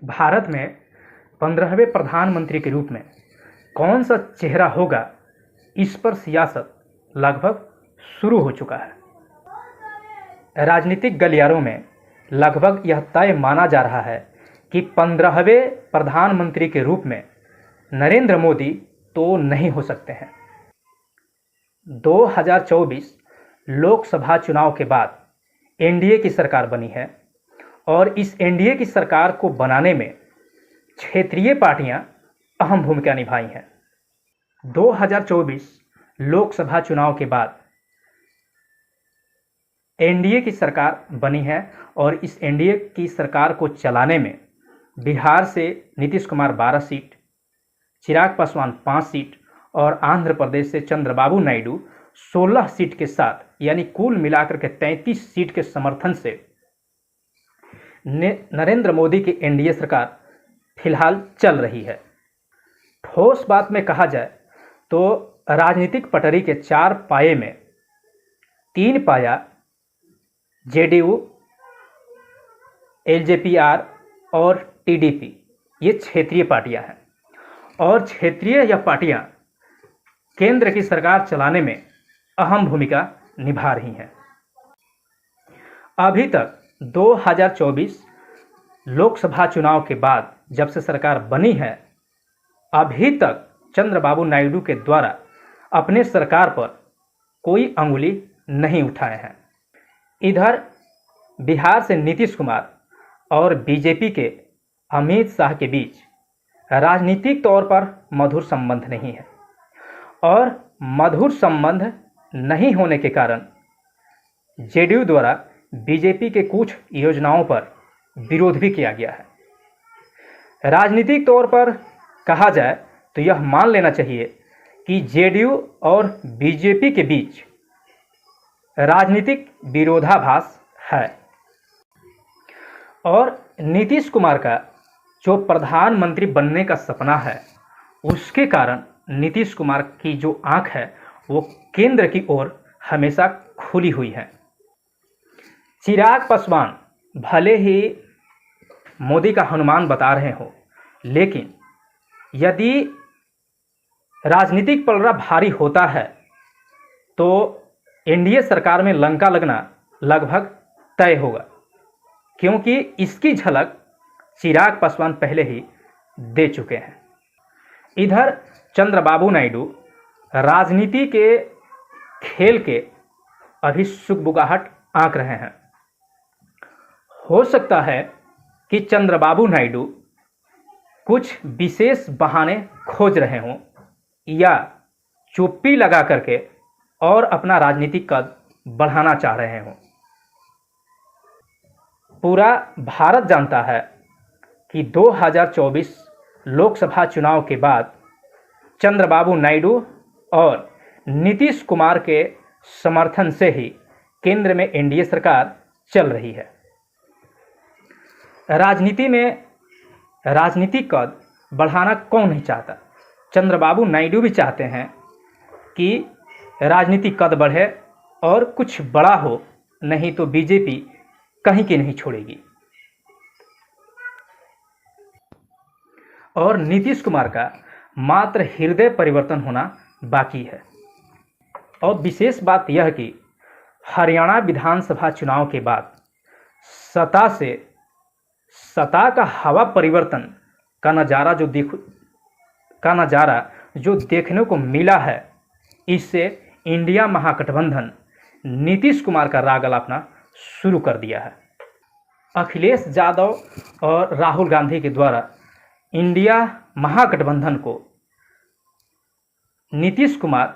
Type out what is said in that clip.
भारत में 15वें प्रधानमंत्री के रूप में कौन सा चेहरा होगा, इस पर सियासत लगभग शुरू हो चुका है। राजनीतिक गलियारों में लगभग यह तय माना जा रहा है कि 15वें प्रधानमंत्री के रूप में नरेंद्र मोदी तो नहीं हो सकते हैं। 2024 लोकसभा चुनाव के बाद एनडीए की सरकार बनी है और इस एनडीए की सरकार को बनाने में क्षेत्रीय पार्टियां अहम भूमिका निभाई हैं। 2024 लोकसभा चुनाव के बाद एनडीए की सरकार बनी है और इस एनडीए की सरकार को चलाने में बिहार से नीतीश कुमार 12 सीट, चिराग पासवान 5 सीट और आंध्र प्रदेश से चंद्रबाबू नायडू 16 सीट के साथ, यानी कुल मिलाकर के 33 सीट के समर्थन से नरेंद्र मोदी की एनडीए सरकार फिलहाल चल रही है। ठोस बात में कहा जाए तो राजनीतिक पटरी के 4 पाये में 3 पाया जेडीयू, एलजेपीआर और टीडीपी, ये क्षेत्रीय पार्टियां हैं और क्षेत्रीय यह पार्टियां केंद्र की सरकार चलाने में अहम भूमिका निभा रही हैं। अभी तक 2024 लोकसभा चुनाव के बाद जब से सरकार बनी है, अभी तक चंद्रबाबू नायडू के द्वारा अपने सरकार पर कोई अंगुली नहीं उठाए हैं। इधर बिहार से नीतीश कुमार और बीजेपी के अमित शाह के बीच राजनीतिक तौर पर मधुर संबंध नहीं है और मधुर संबंध नहीं होने के कारण जेडीयू द्वारा बीजेपी के कुछ योजनाओं पर विरोध भी किया गया है। राजनीतिक तौर पर कहा जाए तो यह मान लेना चाहिए कि जेडीयू और बीजेपी के बीच राजनीतिक विरोधाभास है और नीतीश कुमार का जो प्रधानमंत्री बनने का सपना है, उसके कारण नीतीश कुमार की जो आंख है वो केंद्र की ओर हमेशा खुली हुई है। चिराग पासवान भले ही मोदी का हनुमान बता रहे हो, लेकिन यदि राजनीतिक पलड़ा भारी होता है तो एनडीए सरकार में लंका लगना लगभग तय होगा, क्योंकि इसकी झलक चिराग पासवान पहले ही दे चुके हैं। इधर चंद्रबाबू नायडू राजनीति के खेल के अभी सुगबुगाहट आंक रहे हैं। हो सकता है कि चंद्रबाबू नायडू कुछ विशेष बहाने खोज रहे हों या चुप्पी लगा करके और अपना राजनीतिक कद बढ़ाना चाह रहे हों। पूरा भारत जानता है कि 2024 लोकसभा चुनाव के बाद चंद्रबाबू नायडू और नीतीश कुमार के समर्थन से ही केंद्र में एनडीए सरकार चल रही है। राजनीति में राजनीतिक कद बढ़ाना कौन नहीं चाहता। चंद्रबाबू नायडू भी चाहते हैं कि राजनीतिक कद बढ़े और कुछ बड़ा हो, नहीं तो बीजेपी कहीं की नहीं छोड़ेगी। और नीतीश कुमार का मात्र हृदय परिवर्तन होना बाकी है। और विशेष बात यह कि हरियाणा विधानसभा चुनाव के बाद सत्ता का हवा परिवर्तन का नज़ारा जो देखने को मिला है, इससे इंडिया महागठबंधन नीतीश कुमार का राग अलापना शुरू कर दिया है। अखिलेश यादव और राहुल गांधी के द्वारा इंडिया महागठबंधन को नीतीश कुमार